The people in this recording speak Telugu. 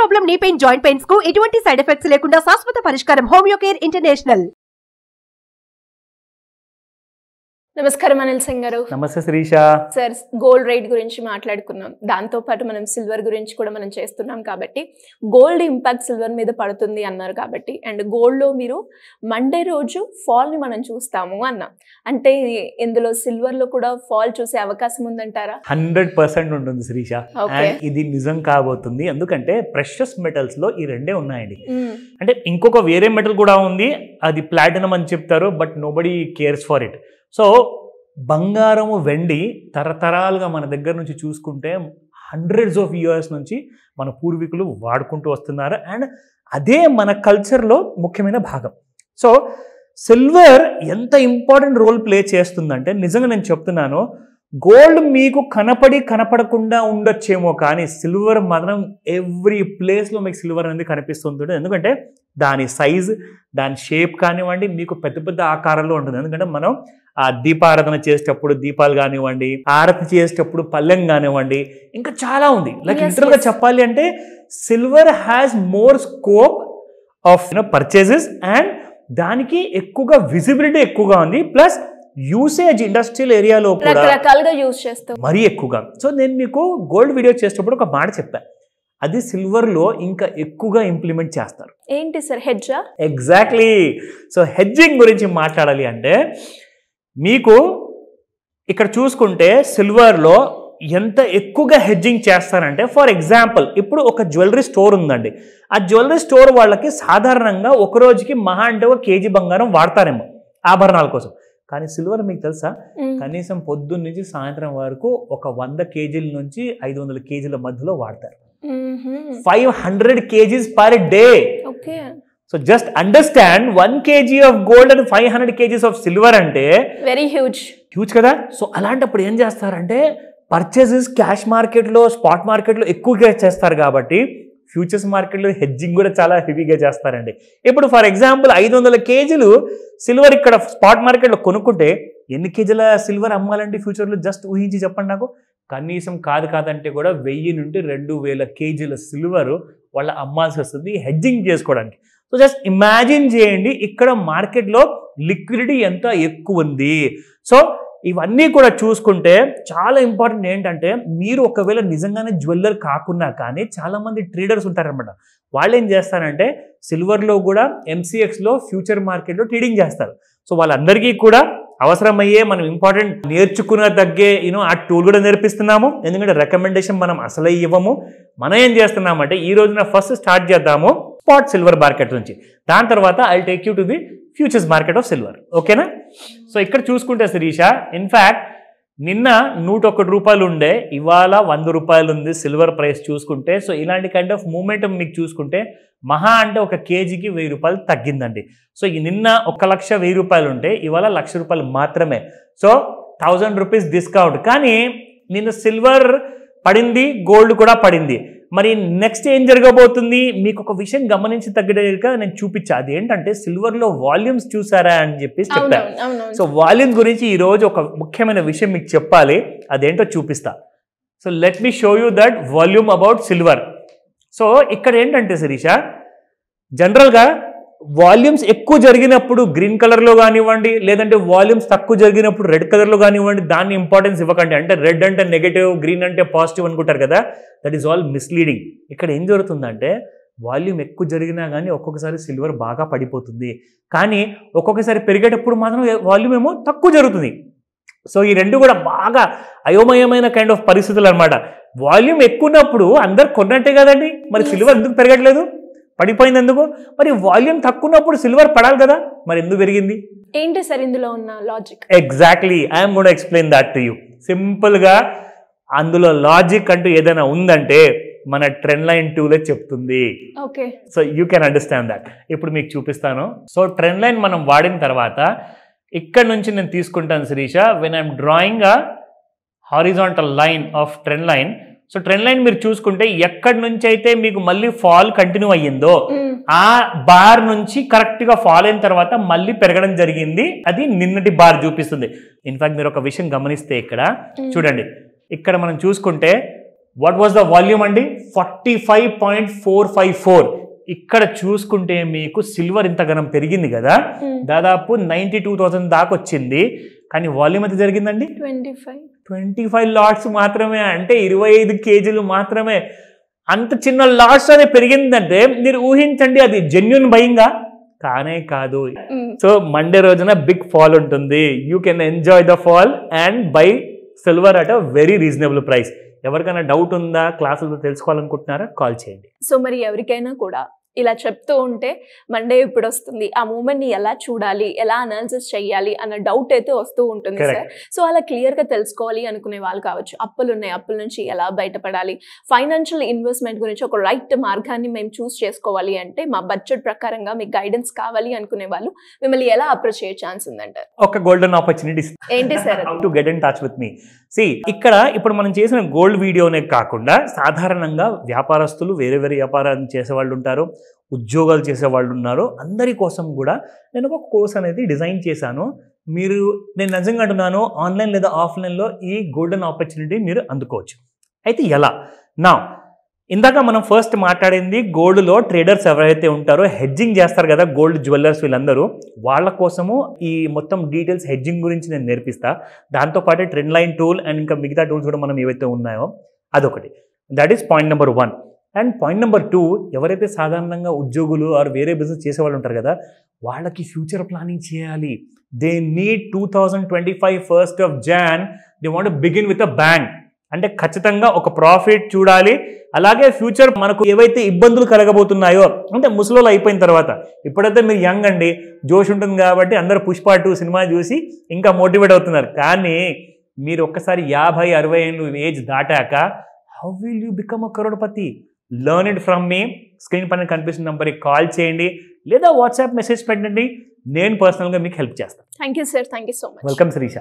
Problem, knee pain, joint pains కు ఎటువంటి సైడ్ ఎఫెక్ట్స్ లేకుండా శాశ్వత పరిష్కారం. Homeo care international. నమస్కారం అనిల్ సింగ్ గారు. నమస్తే శిరీష. సార్, గోల్డ్ రేట్ గురించి మాట్లాడుకున్నాం. దాంతో పాటు మనం సిల్వర్ గురించి కూడా మనం చేస్తున్నాం కాబట్టి గోల్డ్ ఇంపాక్ట్ సిల్వర్ మీద పడుతుంది అన్నారు కాబట్టి, అండ్ గోల్డ్ లో మీరు మండే రోజు ఫాల్ ని మనం చూస్తాము అన్నా, అంటే ఇందులో సిల్వర్ లో కూడా ఫాల్ చూసే అవకాశం ఉందంటారా? 100% ఉంటుంది శిరీష. ఇది నిజం కాబోతుంది, ఎందుకంటే ప్రెషస్ మెటల్స్ లో ఈ రెండే ఉన్నాయండి. అంటే ఇంకొక వేరే మెటల్ కూడా ఉంది, అది ప్లాటినం అని చెప్తారు, but nobody cares for it. So బంగారము, వెండి తరతరాలుగా మన దగ్గర నుంచి చూసుకుంటే హండ్రెడ్స్ ఆఫ్ ఇయర్స్ నుంచి మన పూర్వీకులు వాడుకుంటూ వస్తున్నారు, అండ్ అదే మన కల్చర్లో ముఖ్యమైన భాగం. సో సిల్వర్ ఎంత ఇంపార్టెంట్ రోల్ ప్లే చేస్తుందంటే, నిజంగా నేను చెప్తున్నాను, గోల్డ్ మీకు కనపడకుండా ఉండొచ్చేమో, కానీ సిల్వర్ మాత్రం ఎవ్రీ ప్లేస్లో మీకు సిల్వర్ అనేది కనిపిస్తుంటుంది. ఎందుకంటే దాని సైజ్, దాని షేప్ కానివ్వండి, మీకు పెద్ద పెద్ద ఆకారంలో ఉంటుంది. ఎందుకంటే మనం ఆ దీపారాధన చేసేటప్పుడు దీపాలు కానివ్వండి, ఆరతి చేసేటప్పుడు పల్లెం కానివ్వండి, ఇంకా చాలా ఉంది. లైక్ లిటరల్గా చెప్పాలి అంటే silver has more scope of purchases, and దానికి ఎక్కువగా విజిబిలిటీ ఎక్కువగా ఉంది. ప్లస్ యూసేజ్ ఇండస్ట్రియల్ ఏరియాలో కూడా రకరకాలుగా యూజ్ చేస్తాం మరీ ఎక్కువగా. సో నేను మీకు గోల్డ్ వీడియో చేసేటప్పుడు ఒక మాట చెప్పాను, అది సిల్వర్లో ఇంకా ఎక్కువగా ఇంప్లిమెంట్ చేస్తారు. ఏంటి సార్, హెడ్జా? ఎగ్జాక్ట్లీ. సో హెడ్జింగ్ గురించి మాట్లాడాలి అంటే, మీకు ఇక్కడ చూసుకుంటే సిల్వర్లో ఎంత ఎక్కువగా హెడ్జింగ్ చేస్తారంటే, ఫర్ ఎగ్జాంపుల్ ఇప్పుడు ఒక జ్యువెలరీ స్టోర్ ఉందండి. ఆ జ్యువెలరీ స్టోర్ వాళ్ళకి సాధారణంగా ఒక రోజుకి మహా అంటే 1 కేజీ బంగారం వాడతారేమో ఆభరణాల కోసం. కానీ సిల్వర్ మీకు తెలుసా, కనీసం పొద్దున్న నుంచి సాయంత్రం వరకు ఒక 100 కేజీల నుంచి 500 కేజీల మధ్యలో వాడతారు. 500 kgs per day. Okay. So just understand 1 kg of gold and 500 kgs of silver ante very huge kada. So అలాంటప్పుడు ఏం చేస్తారంటే, పర్చేసెస్ క్యాష్ మార్కెట్లో, స్పాట్ మార్కెట్లో ఎక్కువగా చేస్తారు కాబట్టి ఫ్యూచర్స్ మార్కెట్లో హెడ్జింగ్ కూడా చాలా హెవీగా చేస్తారండి. ఇప్పుడు ఫర్ ఎగ్జాంపుల్ 500 కేజీలు సిల్వర్ ఇక్కడ స్పాట్ మార్కెట్లో కొనుక్కుంటే ఎన్ని కేజీల సిల్వర్ అమ్మాలండి ఫ్యూచర్లో? జస్ట్ ఊహించి చెప్పండి నాకు. కనీసం కాదంటే కూడా 1000 నుండి 2000 కేజీల సిల్వర్ వాళ్ళ అమ్మాల్సి వస్తుంది హెడ్జింగ్ చేసుకోవడానికి. సో జస్ట్ ఇమాజిన్ చేయండి ఇక్కడ మార్కెట్లో లిక్విడిటీ ఎంత ఎక్కువ ఉంది. సో ఇవన్నీ కూడా చూసుకుంటే చాలా ఇంపార్టెంట్ ఏంటంటే, మీరు ఒకవేళ నిజంగానే జ్యువెల్లర్ కాకున్నా కానీ చాలామంది ట్రేడర్స్ ఉంటారనమాట. వాళ్ళు ఏం చేస్తారంటే సిల్వర్లో కూడా MCXలో ఫ్యూచర్ మార్కెట్లో ట్రేడింగ్ చేస్తారు. సో వాళ్ళందరికీ కూడా అవసరమయ్యే మనం ఇంపార్టెంట్ నేర్చుకున్న తగ్గే ఆ టూల్ కూడా నేర్పిస్తున్నాము. ఎందుకంటే రికమెండేషన్ మనం అసలే ఇవ్వము. మనం ఏం చేస్తున్నామంటే ఈ రోజున ఫస్ట్ స్టార్ట్ చేద్దాము స్పాట్ సిల్వర్ మార్కెట్ నుంచి, దాని తర్వాత I take you to the futures market of silver. ఓకేనా? సో ఇక్కడ చూసుకుంటే శిరీష, ఇన్ఫ్యాక్ట్ నిన్న 101 రూపాయలు ఉండే, ఇవాళ 100 రూపాయలు ఉంది సిల్వర్ ప్రైస్ చూసుకుంటే. సో ఇలాంటి కైండ్ ఆఫ్ మూమెంటం మీకు చూసుకుంటే మహా అంటే 1 కేజీకి 1000 రూపాయలు తగ్గిందండి. సో నిన్న 1,10,000 రూపాయలు ఉంటే ఇవాళ 1,00,000 రూపాయలు మాత్రమే. So 1000 rupees discount. కానీ నిన్న సిల్వర్ పడింది, గోల్డ్ కూడా పడింది. మరి నెక్స్ట్ ఏం జరగబోతుంది? మీకు ఒక విషయం గమనించి తగ్గగా నేను చూపించా. అది ఏంటంటే సిల్వర్లో వాల్యూమ్స్ చూసారా అని చెప్పేసి చెప్పాను. సో వాల్యూమ్ గురించి ఈరోజు ఒక ముఖ్యమైన విషయం మీకు చెప్పాలి, అదేంటో చూపిస్తా. So let me show you that volume about silver. So ఇక్కడ ఏంటంటే శిరీష, జనరల్గా వాల్యూమ్స్ ఎక్కువ జరిగినప్పుడు గ్రీన్ కలర్లో కానివ్వండి, లేదంటే వాల్యూమ్స్ తక్కువ జరిగినప్పుడు రెడ్ కలర్లో కానివ్వండి, దాన్ని ఇంపార్టెన్స్ ఇవ్వకండి. అంటే రెడ్ అంటే నెగటివ్, గ్రీన్ అంటే పాజిటివ్ అనుకుంటారు కదా, దట్ ఈస్ ఆల్ మిస్లీడింగ్. ఇక్కడ ఏం జరుగుతుందంటే వాల్యూమ్ ఎక్కువ జరిగినా కానీ ఒక్కొక్కసారి సిల్వర్ బాగా పడిపోతుంది, కానీ ఒక్కొక్కసారి పెరిగేటప్పుడు మాత్రం వాల్యూమ్ ఏమో తక్కువ జరుగుతుంది. సో ఈ రెండు కూడా బాగా అయోమయమైన కైండ్ ఆఫ్ పరిస్థితులు అనమాట. వాల్యూమ్ ఎక్కువ ఉన్నప్పుడు అందరు కొన్నట్టే కదండి, మరి సిల్వర్ ఎందుకు పెరగట్లేదు, పడిపోయింది ఎందుకు? మరి వాల్యూమ్ తక్కువ ఉన్నప్పుడు సిల్వర్ పడాలి కదా, మరి ఎందుకు పెరిగింది? ఏంటి సార్ ఇందులో ఉన్న logic? Exactly, I'm gonna explain that to you. సింపుల్గా అందులో లాజిక్ అంటూ ఏదైనా ఉందంటే మన ట్రెండ్ లైన్ టూలే చెప్తుంది. Okay, so you can understand that. ఇప్పుడు మీకు చూపిస్తాను. సో ట్రెండ్ లైన్ మనం వాడిన తర్వాత ఇక్కడ నుంచి నేను తీసుకుంటాను Sirisha, when I'm drawing a horizontal line of trend line. So trend line మీరు చూసుకుంటే ఎక్కడి నుంచి అయితే మీకు మళ్ళీ ఫాల్ కంటిన్యూ అయ్యిందో ఆ బార్ నుంచి కరెక్ట్ గా ఫాల్ అయిన తర్వాత మళ్ళీ పెరగడం జరిగింది. అది నిన్నటి బార్ చూపిస్తుంది. ఇన్ఫాక్ట్ మీరు ఒక విషయం గమనిస్తే ఇక్కడ చూడండి, ఇక్కడ మనం చూసుకుంటే వాట్ వాజ్ ద వాల్యూమ్ అండి? 45.454. ఇక్కడ చూసుకుంటే మీకు సిల్వర్ ఇంత గణం పెరిగింది కదా, దాదాపు 92,000 దాకా వచ్చింది. కానీ వాల్యూమ్ ఎంత జరిగిందండి? 25 లాట్స్ మాత్రమే, అంటే 25 కేజీలు మాత్రమే. అంత చిన్న లాట్స్ అనేది పెరిగిందంటే మీరు ఊహించండి, అది జెన్యున్ బయింగా? కానే కాదు. సో మండే రోజున బిగ్ ఫాల్ ఉంటుంది. You can enjoy the fall and by silver at a very reasonable price. ఎవరికైనా డౌట్ ఉందా, క్లాసులు తెలుసుకోవాలనుకుంటున్నారా, కాల్ చేయండి. సో మరి ఎవరికైనా కూడా ఇలా చెప్తూ ఉంటే మండే ఇప్పుడు వస్తుంది, ఆ మూమెంట్ ని ఎలా చూడాలి, ఎలా అనాలిసిస్ చేయాలి అన్న డౌట్ అయితే వస్తూ ఉంటుంది సార్. సో అలా క్లియర్ గా తెలుసుకోవాలి అనుకునే వాళ్ళు కావచ్చు, అప్పులు ఉన్నాయి, అప్పుల నుంచి ఎలా బయటపడాలి, ఫైనాన్షియల్ ఇన్వెస్ట్మెంట్ గురించి ఒక రైట్ మార్గాన్ని మేము చూస్ చేసుకోవాలి అంటే మా బడ్జెట్ ప్రకారంగా మీకు గైడెన్స్ కావాలి అనుకునే వాళ్ళు మిమ్మల్ని ఎలా అప్రోచ్ అయ్యే ఛాన్స్ ఉందంటారు? ఒక గోల్డెన్ ఆపర్చునిటీ ఏంటి sir? How to get in touch with me. ఇక్కడ ఇప్పుడు మనం చేసిన గోల్డ్ వీడియోనే కాకుండా సాధారణంగా వ్యాపారస్తులు, వేరే వేరే వ్యాపారాలు చేసే వాళ్ళు ఉంటారు, ఉద్యోగాలు చేసే వాళ్ళు ఉన్నారు, అందరి కోసం కూడా నేను ఒక కోర్స్ అనేది డిజైన్ చేశాను. నేను నిజంగా అంటున్నాను, ఆన్లైన్ లేదా ఆఫ్లైన్లో ఈ గోల్డెన్ ఆపర్చునిటీ మీరు అందుకోవచ్చు. అయితే ఎలా? ఇందాక మనం ఫస్ట్ మాట్లాడింది గోల్డ్లో ట్రేడర్స్ ఎవరైతే ఉంటారో, హెడ్జింగ్ చేస్తారు కదా గోల్డ్ జ్యువెలర్స్, వీళ్ళందరూ వాళ్ళ కోసము ఈ మొత్తం డీటెయిల్స్ హెడ్జింగ్ గురించి నేను నేర్పిస్తా. దాంతోపాటు ట్రెండ్ లైన్ టూల్ అండ్ ఇంకా మిగతా టూల్స్ కూడా మనం ఏవైతే ఉన్నాయో అదొకటి. That is point number 1. And point number 2, ఎవరైతే సాధారణంగా ఉద్యోగులు ఆర్ వేరే బిజినెస్ చేసేవాళ్ళు ఉంటారు కదా, వాళ్ళకి ఫ్యూచర్ ప్లానింగ్ చేయాలి. They need 2025 1st of Jan they want begin with a bang. అంటే ఖచ్చితంగా ఒక ప్రాఫిట్ చూడాలి. అలాగే ఫ్యూచర్ మనకు ఏవైతే ఇబ్బందులు కలగబోతున్నాయో, అంటే ముసలోళ్ళు అయిపోయిన తర్వాత, ఇప్పుడైతే మీరు యంగ్ అండి, జోష్ ఉంటుంది కాబట్టి అందరూ పుష్ప 2 సినిమా చూసి ఇంకా మోటివేట్ అవుతున్నారు. కానీ మీరు ఒక్కసారి 50-60 ఏళ్ళు ఏజ్ దాటాక how will you become a crorepati? Learn it from me. Screen పైన కనిపిస్తున్న నెంబర్కి కాల్ చేయండి లేదా వాట్సాప్ మెసేజ్ పెట్టండి. నేను పర్సనల్గా మీకు హెల్ప్ చేస్తాను. Thank you sir. Thank you so much. Welcome Sirisha.